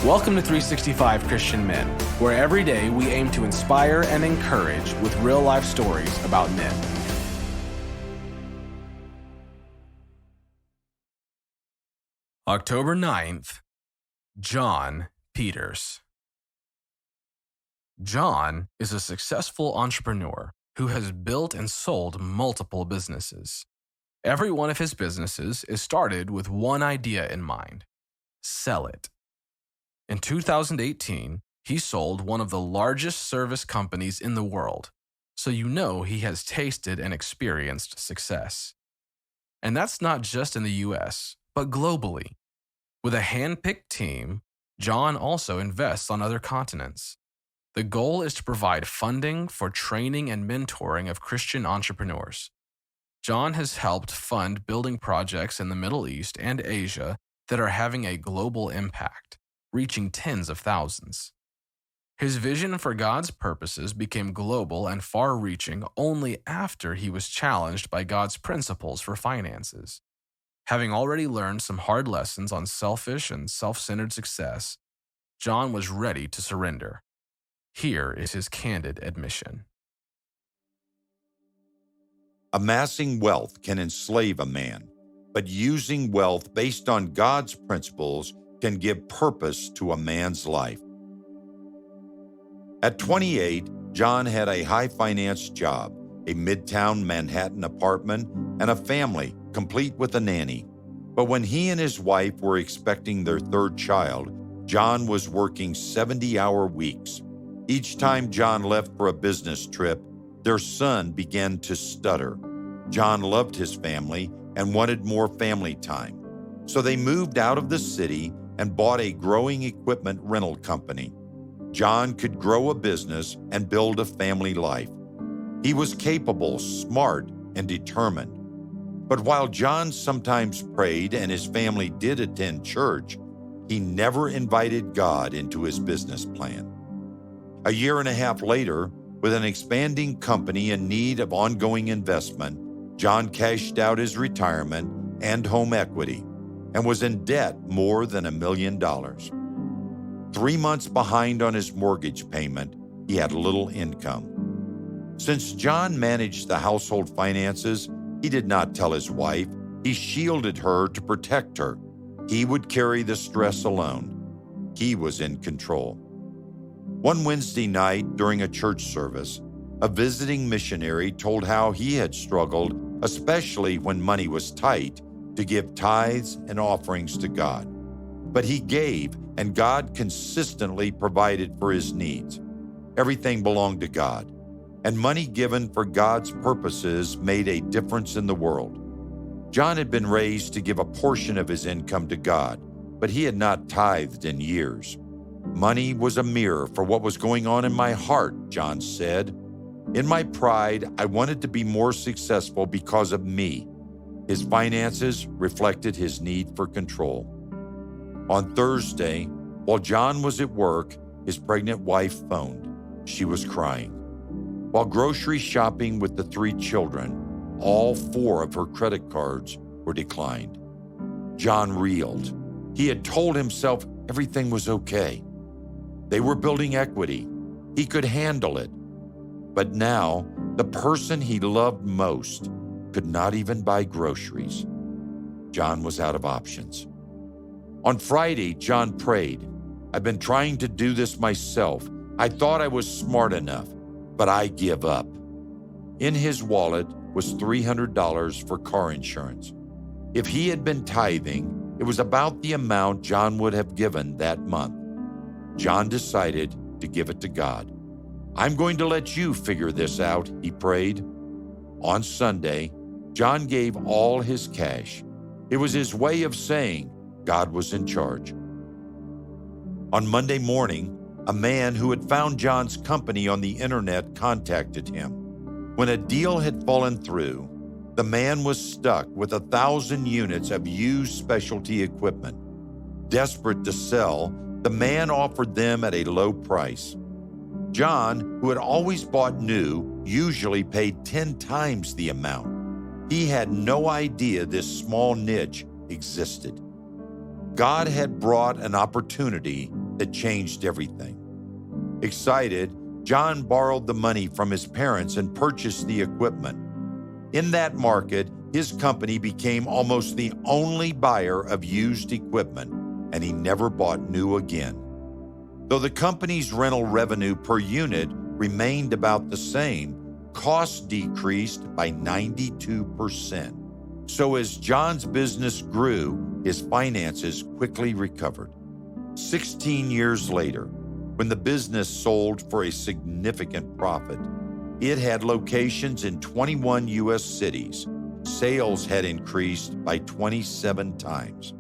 Welcome to 365 Christian Men, where every day we aim to inspire and encourage with real-life stories about men. October 9th, John Peters. John is a successful entrepreneur who has built and sold multiple businesses. Every one of his businesses is started with one idea in mind: sell it. In 2018, he sold one of the largest service companies in the world, so you know he has tasted and experienced success. And that's not just in the US, but globally. With a hand-picked team, John also invests on other continents. The goal is to provide funding for training and mentoring of Christian entrepreneurs. John has helped fund building projects in the Middle East and Asia that are having a global impact, reaching tens of thousands. His vision for God's purposes became global and far-reaching only after he was challenged by God's principles for finances. Having already learned some hard lessons on selfish and self-centered success, John was ready to surrender. Here is his candid admission. Amassing wealth can enslave a man, but using wealth based on God's principles can give purpose to a man's life. At 28, John had a high-finance job, a midtown Manhattan apartment, and a family, complete with a nanny. But when he and his wife were expecting their third child, John was working 70-hour weeks. Each time John left for a business trip, their son began to stutter. John loved his family and wanted more family time. So they moved out of the city and bought a growing equipment rental company. John could grow a business and build a family life. He was capable, smart, and determined. But while John sometimes prayed and his family did attend church, he never invited God into his business plan. A year and a half later, with an expanding company in need of ongoing investment, John cashed out his retirement and home equity and was in debt more than $1 million. 3 months behind on his mortgage payment, he had little income. Since John managed the household finances, he did not tell his wife. He shielded her to protect her. He would carry the stress alone. He was in control. One Wednesday night during a church service, a visiting missionary told how he had struggled, especially when money was tight, to give tithes and offerings to God. But he gave, and God consistently provided for his needs. Everything belonged to God, and money given for God's purposes made a difference in the world. John had been raised to give a portion of his income to God, but he had not tithed in years. Money was a mirror for what was going on in my heart, John said. In my pride, I wanted to be more successful because of me. His finances reflected his need for control. On Thursday, while John was at work, his pregnant wife phoned. She was crying. While grocery shopping with the 3 children, all 4 of her credit cards were declined. John reeled. He had told himself everything was okay. They were building equity. He could handle it. But now, the person he loved most could not even buy groceries. John was out of options. On Friday, John prayed, "I've been trying to do this myself. I thought I was smart enough, but I give up." In his wallet was $300 for car insurance. If he had been tithing, it was about the amount John would have given that month. John decided to give it to God. "I'm going to let you figure this out," he prayed. On Sunday, John gave all his cash. It was his way of saying God was in charge. On Monday morning, a man who had found John's company on the internet contacted him. When a deal had fallen through, the man was stuck with 1,000 units of used specialty equipment. Desperate to sell, the man offered them at a low price. John, who had always bought new, usually paid 10 times the amount. He had no idea this small niche existed. God had brought an opportunity that changed everything. Excited, John borrowed the money from his parents and purchased the equipment. In that market, his company became almost the only buyer of used equipment, and he never bought new again. Though the company's rental revenue per unit remained about the same, costs decreased by 92%. So as John's business grew, his finances quickly recovered. 16 years later, when the business sold for a significant profit, it had locations in 21 U.S. cities. Sales had increased by 27 times.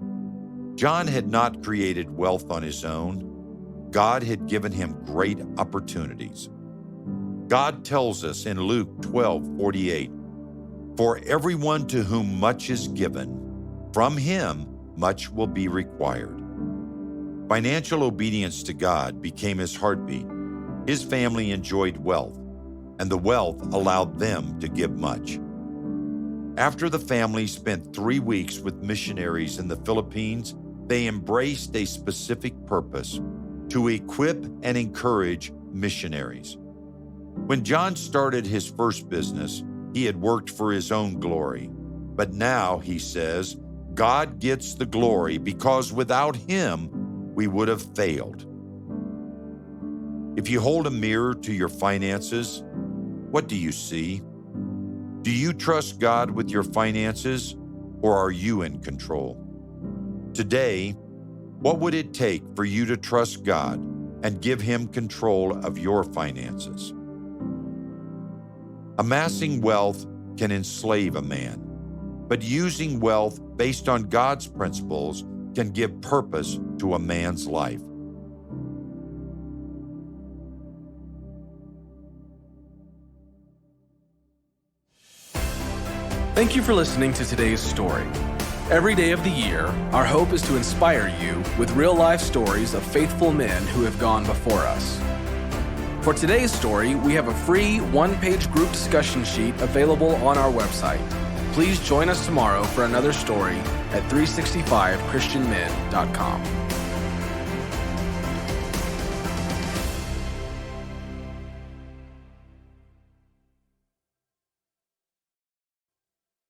John had not created wealth on his own. God had given him great opportunities. God tells us in Luke 12:48, "For everyone to whom much is given, from him much will be required." Financial obedience to God became his heartbeat. His family enjoyed wealth, and the wealth allowed them to give much. After the family spent 3 weeks with missionaries in the Philippines, they embraced a specific purpose: to equip and encourage missionaries. When John started his first business, he had worked for his own glory. But now, he says, God gets the glory because without him, we would have failed. If you hold a mirror to your finances, what do you see? Do you trust God with your finances, or are you in control? Today, what would it take for you to trust God and give him control of your finances? Amassing wealth can enslave a man, but using wealth based on God's principles can give purpose to a man's life. Thank you for listening to today's story. Every day of the year, our hope is to inspire you with real-life stories of faithful men who have gone before us. For today's story, we have a free one-page group discussion sheet available on our website. Please join us tomorrow for another story at 365christianmen.com.